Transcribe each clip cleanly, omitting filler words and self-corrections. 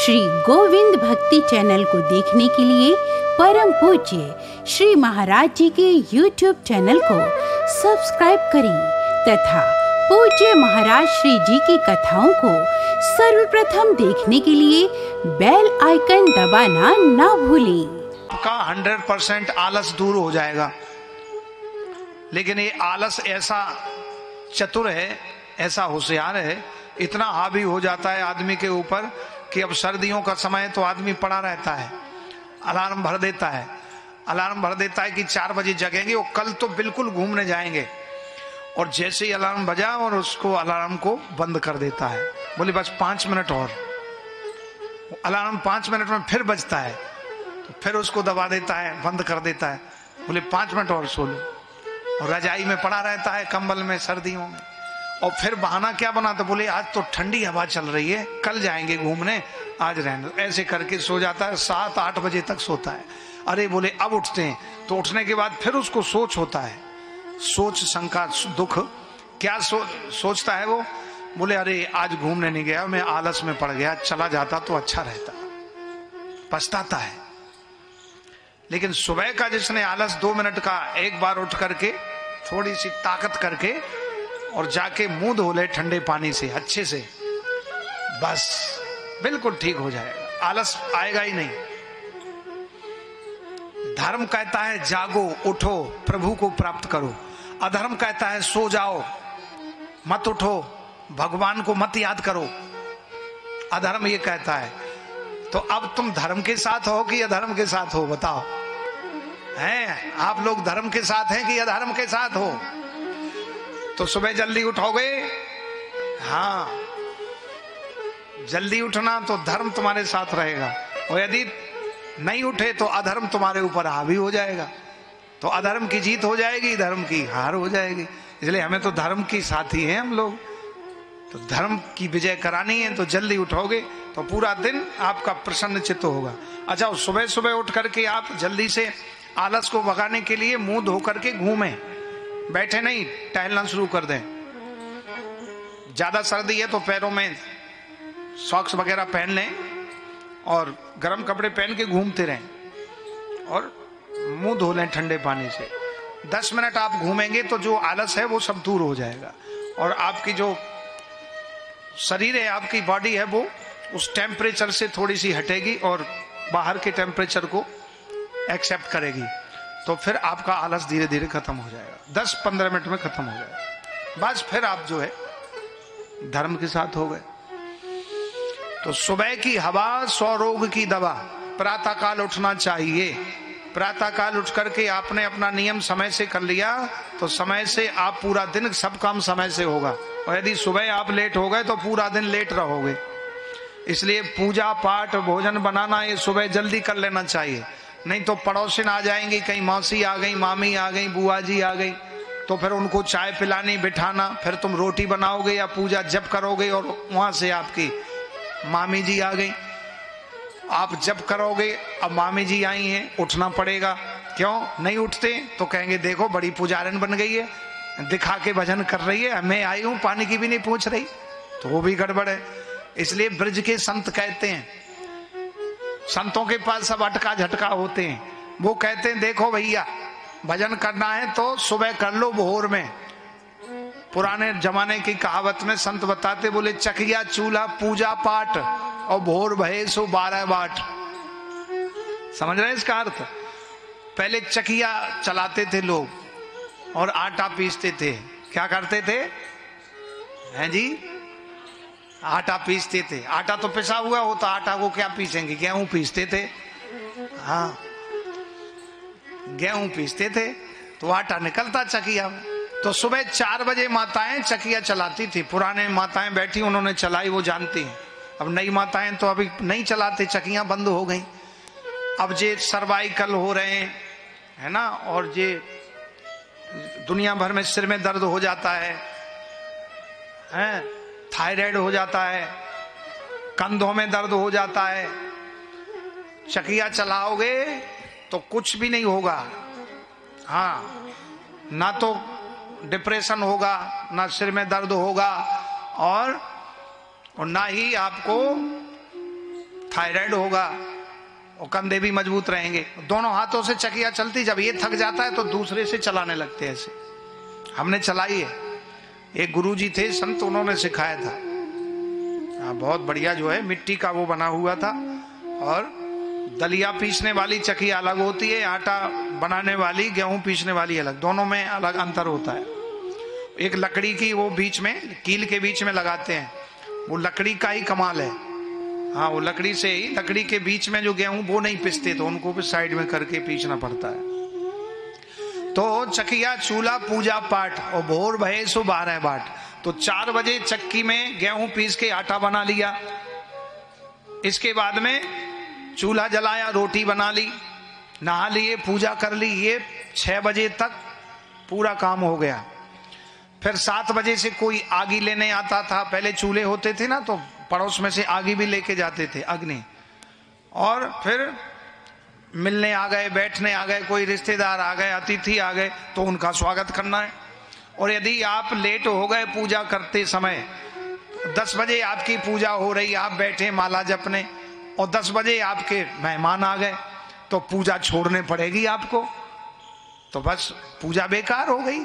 श्री गोविंद भक्ति चैनल को देखने के लिए परम पूज्य श्री महाराज जी के YouTube चैनल को सब्सक्राइब करें तथा पूज्य महाराज श्री जी की कथाओं को सर्वप्रथम देखने के लिए बेल आइकन दबाना ना भूलें। आपका 100% आलस दूर हो जाएगा। लेकिन ये आलस ऐसा चतुर है, ऐसा होशियार है, इतना हावी हो जाता है आदमी के ऊपर कि अब सर्दियों का समय तो आदमी पड़ा रहता है, अलार्म भर देता है, कि 4 बजे जगेंगे और कल तो बिल्कुल घूमने जाएंगे। और जैसे ही अलार्म बजा और उसको अलार्म को बंद कर देता है, बोले बस 5 मिनट और। अलार्म 5 मिनट में फिर बजता है तो फिर उसको दबा देता है, बंद कर देता है, बोले 5 मिनट और सो लो। और रजाई में पड़ा रहता है, कंबल में, सर्दियों में। और फिर बहाना क्या बनाता, बोले आज तो ठंडी हवा चल रही है, कल जाएंगे घूमने, आज रहने दो। ऐसे करके सो जाता है, 7-8 बजे तक सोता है। अरे बोले अब उठते हैं, तो उठने के बाद फिर उसको सोच होता है, सोच, शंका, दुख। क्या सोचता है वो, बोले अरे आज घूमने नहीं गया, मैं आलस में पड़ गया, चला जाता तो अच्छा रहता, पछताता है। लेकिन सुबह का जिसने आलस 2 मिनट का एक बार उठ करके थोड़ी सी ताकत करके और जाके मुंह धो ले ठंडे पानी से अच्छे से, बस बिल्कुल ठीक हो जाएगा, आलस आएगा ही नहीं। धर्म कहता है जागो, उठो, प्रभु को प्राप्त करो। अधर्म कहता है सो जाओ, मत उठो, भगवान को मत याद करो। अधर्म ये कहता है। तो अब तुम धर्म के साथ हो कि अधर्म के साथ हो, बताओ? हैं आप लोग धर्म के साथ हैं कि अधर्म के साथ हो? तो सुबह जल्दी उठोगे, हाँ जल्दी उठना तो धर्म तुम्हारे साथ रहेगा, और यदि नहीं उठे तो अधर्म तुम्हारे ऊपर हावी हो जाएगा। तो अधर्म की जीत हो जाएगी, धर्म की हार हो जाएगी। इसलिए हमें तो धर्म की साथी हैं हम लोग, तो धर्म की विजय करानी है। तो जल्दी उठोगे तो पूरा दिन आपका प्रसन्न चित्त होगा। अच्छा, सुबह सुबह उठ करके आप जल्दी से आलस को भगाने के लिए मुंह धो करके घूमें, बैठे नहीं, टहलना शुरू कर दें। ज्यादा सर्दी है तो पैरों में सॉक्स वगैरह पहन लें और गर्म कपड़े पहन के घूमते रहें और मुंह धो लें ठंडे पानी से। 10 मिनट आप घूमेंगे तो जो आलस है वो सब दूर हो जाएगा, और आपकी जो शरीर है, आपकी बॉडी है, वो उस टेम्परेचर से थोड़ी सी हटेगी और बाहर के टेम्परेचर को एक्सेप्ट करेगी। तो फिर आपका आलस धीरे धीरे खत्म हो जाएगा, 10-15 मिनट में खत्म हो जाएगा। बस फिर आप जो है धर्म के साथ हो गए। तो सुबह की हवा 100 रोग की दवा। प्रातः काल उठना चाहिए। प्रातः काल उठ करके आपने अपना नियम समय से कर लिया तो समय से आप पूरा दिन सब काम समय से होगा। और यदि सुबह आप लेट हो गए तो पूरा दिन लेट रहोगे। इसलिए पूजा पाठ, भोजन बनाना ये सुबह जल्दी कर लेना चाहिए। नहीं तो पड़ोसिन आ जाएंगी, कहीं मौसी आ गई, मामी आ गई, बुआ जी आ गई, तो फिर उनको चाय पिलानी, बिठाना, फिर तुम रोटी बनाओगे या पूजा जप करोगे और वहां से आपकी मामी जी आ गई, आप जप करोगे, अब मामी जी आई हैं, उठना पड़ेगा। क्यों नहीं उठते? तो कहेंगे देखो बड़ी पुजारन बन गई है, दिखा के भजन कर रही है, मैं आई हूं पानी की भी नहीं पूछ रही, तो वो भी गड़बड़ है। इसलिए ब्रज के संत कहते हैं, संतों के पास सब अटका झटका होते हैं, वो कहते हैं देखो भैया भजन करना है तो सुबह कर लो भोर में। पुराने जमाने की कहावत में संत बताते, बोले चकिया चूल्हा पूजा पाठ और भोर भये सो 12 बाट। समझ रहे हैं इसका अर्थ? पहले चकिया चलाते थे लोग और आटा पीसते थे। क्या करते थे? हैं जी, आटा पीसते थे। आटा तो पिसा हुआ होता, आटा को क्या पीसेंगे? गेहूं पीसते थे। हाँ, गेहूं पीसते थे तो आटा निकलता चकिया में। तो सुबह 4 बजे माताएं चकिया चलाती थी। पुराने माताएं बैठी, उन्होंने चलाई, वो जानती हैं। अब नई माताएं तो अभी नहीं चलाते, चकियां बंद हो गई। अब जे सर्वाइकल हो रहे हैं, है ना, और जे दुनिया भर में सिर में दर्द हो जाता है, थायराइड हो जाता है, कंधों में दर्द हो जाता है, चकिया चलाओगे तो कुछ भी नहीं होगा। हाँ, ना तो डिप्रेशन होगा, ना सिर में दर्द होगा, और ना ही आपको थायराइड होगा और कंधे भी मजबूत रहेंगे। दोनों हाथों से चकिया चलती, जब ये थक जाता है तो दूसरे से चलाने लगते हैं। ऐसे हमने चलाई है, एक गुरुजी थे संत, उन्होंने सिखाया था। बहुत बढ़िया जो है मिट्टी का वो बना हुआ था, और दलिया पीसने वाली चकिया अलग होती है, आटा बनाने वाली, गेहूं पीसने वाली अलग, दोनों में अलग अंतर होता है। एक लकड़ी की वो बीच में कील के बीच में लगाते हैं, वो लकड़ी का ही कमाल है। हाँ, वो लकड़ी से ही, लकड़ी के बीच में जो गेहूं वो नहीं पिसते, तो उनको भी साइड में करके पीसना पड़ता है। तो चकिया चूल्हा पूजा पाठ और भोर भये सो 12 बाट। तो 4 बजे चक्की में गेहूं पीस के आटा बना लिया, इसके बाद में चूल्हा जलाया, रोटी बना ली, नहा लिए, पूजा कर ली, ये 6 बजे तक पूरा काम हो गया। फिर 7 बजे से कोई आगी लेने आता था, पहले चूल्हे होते थे ना, तो पड़ोस में से आगी भी लेके जाते थे, अग्नि। और फिर मिलने आ गए, बैठने आ गए, कोई रिश्तेदार आ गए, अतिथि आ गए, तो उनका स्वागत करना है। और यदि आप लेट हो गए पूजा करते समय, 10 बजे आपकी पूजा हो रही, आप बैठे माला जपने, और 10 बजे आपके मेहमान आ गए, तो पूजा छोड़ने पड़ेगी आपको, तो बस पूजा बेकार हो गई।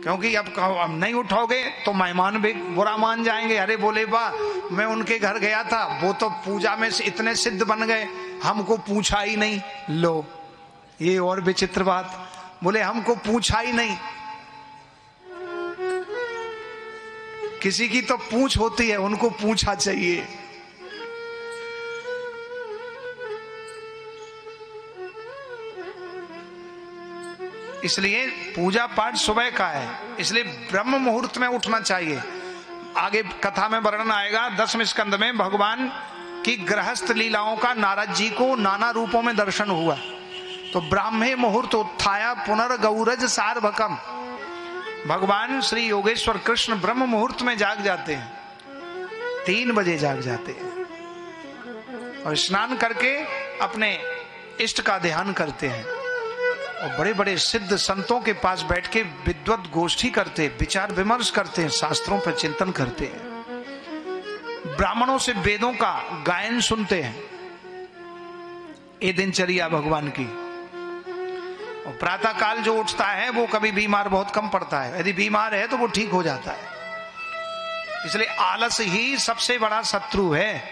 क्योंकि अब नहीं उठोगे तो मेहमान भी बुरा मान जाएंगे, अरे बोले बा मैं उनके घर गया था, वो तो पूजा में से इतने सिद्ध बन गए, हमको पूछा ही नहीं। लो, ये और विचित्र बात, बोले हमको पूछा ही नहीं। किसी की तो पूछ होती है, उनको पूछा चाहिए। इसलिए पूजा पाठ सुबह का है, इसलिए ब्रह्म मुहूर्त में उठना चाहिए। आगे कथा में वर्णन आएगा 10वें स्कंद में, भगवान की गृहस्थ लीलाओं का नारद जी को नाना रूपों में दर्शन हुआ। तो ब्राह्मे मुहूर्त उत्थाया पुनर्गौरज सार्वकम, भगवान श्री योगेश्वर कृष्ण ब्रह्म मुहूर्त में जाग जाते हैं, 3 बजे जाग जाते हैं, और स्नान करके अपने इष्ट का ध्यान करते हैं, और बड़े बड़े सिद्ध संतों के पास बैठ के विद्वत गोष्ठी करते, विचार विमर्श करते हैं, शास्त्रों पर चिंतन करते हैं, ब्राह्मणों से वेदों का गायन सुनते हैं। ये दिनचर्या भगवान की। और प्रातः काल जो उठता है वो कभी बीमार बहुत कम पड़ता है, यदि बीमार है तो वो ठीक हो जाता है। इसलिए आलस ही सबसे बड़ा शत्रु है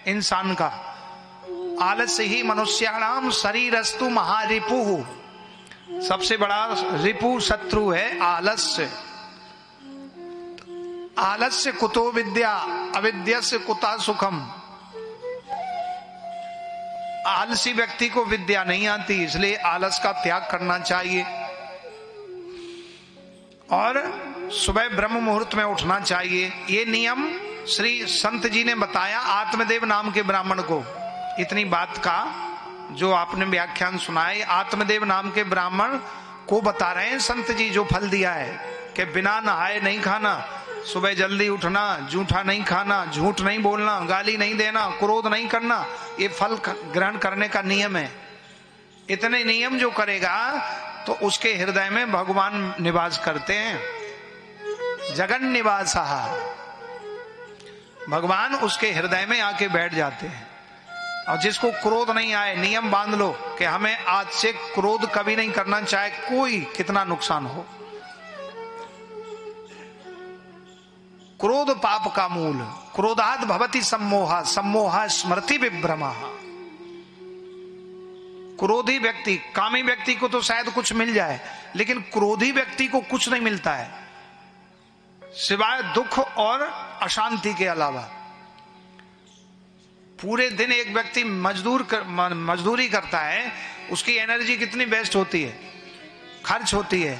इंसान का। आलस ही मनुष्याणाम शरीरस्तु महारिपु, सबसे बड़ा रिपु शत्रु है आलस्य। आलस्य कुतो विद्या अविद्यस्य कुता सुखम। आलसी व्यक्ति को विद्या नहीं आती, इसलिए आलस का त्याग करना चाहिए, और सुबह ब्रह्म मुहूर्त में उठना चाहिए। ये नियम श्री संत जी ने बताया आत्मदेव नाम के ब्राह्मण को। इतनी बात का जो आपने व्याख्यान सुना है, आत्मदेव नाम के ब्राह्मण को बता रहे हैं संत जी, जो फल दिया है कि बिना नहाए नहीं खाना, सुबह जल्दी उठना, जूठा नहीं खाना, झूठ नहीं बोलना, गाली नहीं देना, क्रोध नहीं करना, ये फल ग्रहण करने का नियम है। इतने नियम जो करेगा तो उसके हृदय में भगवान निवास करते हैं। जगन निवास, भगवान उसके हृदय में आके बैठ जाते हैं। और जिसको क्रोध नहीं आए, नियम बांध लो कि हमें आज से क्रोध कभी नहीं करना, चाहे कोई कितना नुकसान हो। क्रोध पाप का मूल, क्रोधाद भवति सम्मोहा, सम्मोहा स्मृति विभ्रमा। क्रोधी व्यक्ति, कामी व्यक्ति को तो शायद कुछ मिल जाए, लेकिन क्रोधी व्यक्ति को कुछ नहीं मिलता है सिवाय दुख और अशांति के अलावा। पूरे दिन एक व्यक्ति मजदूरी करता है, उसकी एनर्जी कितनी वेस्ट होती है, खर्च होती है,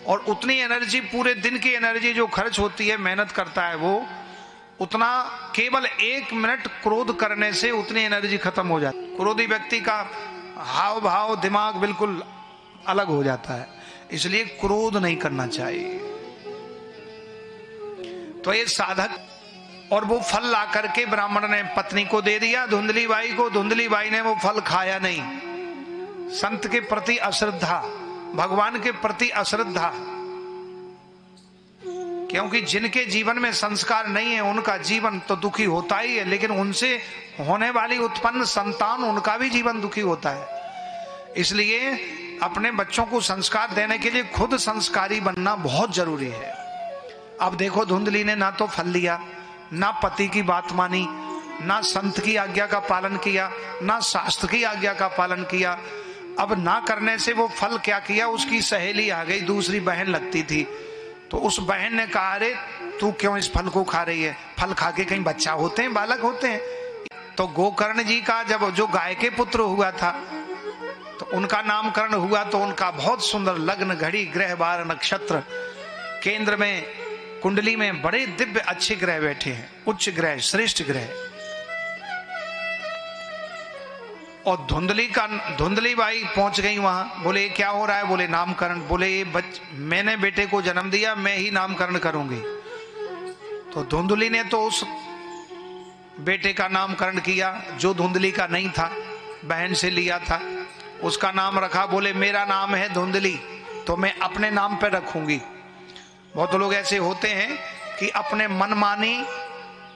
और उतनी एनर्जी, पूरे दिन की एनर्जी जो खर्च होती है, मेहनत करता है वो, उतना केवल 1 मिनट क्रोध करने से उतनी एनर्जी खत्म हो जाती है। क्रोधी व्यक्ति का हाव भाव, दिमाग बिल्कुल अलग हो जाता है। इसलिए क्रोध नहीं करना चाहिए। तो ये साधक, और वो फल ला करके ब्राह्मण ने पत्नी को दे दिया, धुंधली बाई को। धुंधली बाई ने वो फल खाया नहीं। संत के प्रति अश्रद्धा, भगवान के प्रति अश्रद्धा क्योंकि जिनके जीवन में संस्कार नहीं है उनका जीवन तो दुखी होता ही है, लेकिन उनसे होने वाली उत्पन्न संतान उनका भी जीवन दुखी होता है। इसलिए अपने बच्चों को संस्कार देने के लिए खुद संस्कारी बनना बहुत जरूरी है। अब देखो धुंधली ने ना तो फल लिया, ना पति की बात मानी, ना संत की आज्ञा का पालन किया, ना शास्त्र की आज्ञा का पालन किया। अब ना करने से वो फल क्या किया, उसकी सहेली आ गई, दूसरी बहन लगती थी, तो उस बहन ने कहा अरे तू क्यों इस फल को खा रही है, फल खा के कहीं बच्चा होते हैं, बालक होते हैं। तो गोकर्ण जी का जब जो गाय के पुत्र हुआ था तो उनका नामकरण हुआ, तो उनका बहुत सुंदर लग्न घड़ी ग्रह बार नक्षत्र, केंद्र में कुंडली में बड़े दिव्य अच्छे ग्रह बैठे हैं, उच्च ग्रह, श्रेष्ठ ग्रह। और धुंधली बाई पहुंच गई वहां, बोले क्या हो रहा है, बोले नामकरण, बोले ये मैंने बेटे को जन्म दिया, मैं ही नामकरण करूंगी। तो धुंधली ने तो उस बेटे का नामकरण किया जो धुंधली का नहीं था, बहन से लिया था, उसका नाम रखा। बोले मेरा नाम है धुंधली, तो मैं अपने नाम पे रखूंगी। बहुत लोग ऐसे होते हैं कि अपने मनमानी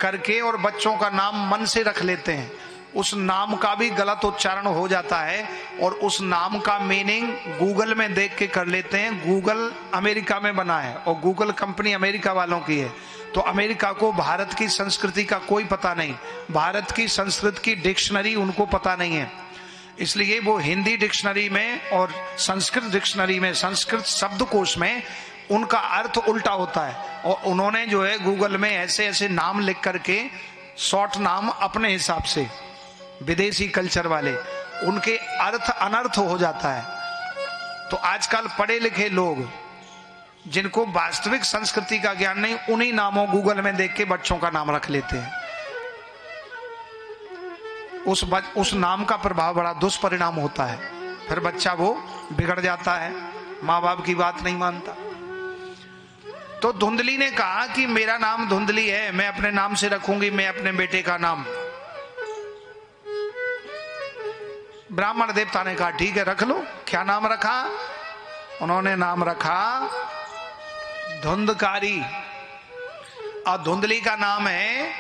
करके और बच्चों का नाम मन से रख लेते हैं, उस नाम का भी गलत उच्चारण हो जाता है और उस नाम का मीनिंग गूगल में देख के कर लेते हैं। गूगल अमेरिका में बना है और गूगल कंपनी अमेरिका वालों की है, तो अमेरिका को भारत की संस्कृति का कोई पता नहीं, भारत की संस्कृत की डिक्शनरी उनको पता नहीं है, इसलिए वो हिंदी डिक्शनरी में और संस्कृत डिक्शनरी में, संस्कृत शब्दकोश में उनका अर्थ उल्टा होता है। और उन्होंने जो है गूगल में ऐसे ऐसे नाम लिख करके शॉर्ट नाम अपने हिसाब से, विदेशी कल्चर वाले, उनके अर्थ अनर्थ हो जाता है। तो आजकल पढ़े लिखे लोग जिनको वास्तविक संस्कृति का ज्ञान नहीं, उन्हीं नामों गूगल में देख के बच्चों का नाम रख लेते हैं। उस नाम का प्रभाव बड़ा दुष्परिणाम होता है, फिर बच्चा वो बिगड़ जाता है, माँ बाप की बात नहीं मानता। तो धुंधली ने कहा कि मेरा नाम धुंधली है, मैं अपने नाम से रखूंगी, मैं अपने बेटे का नाम। ब्राह्मण देवता ने कहा ठीक है रख लो। क्या नाम रखा? उन्होंने नाम रखा धुंधकारी, और धुंधली का नाम है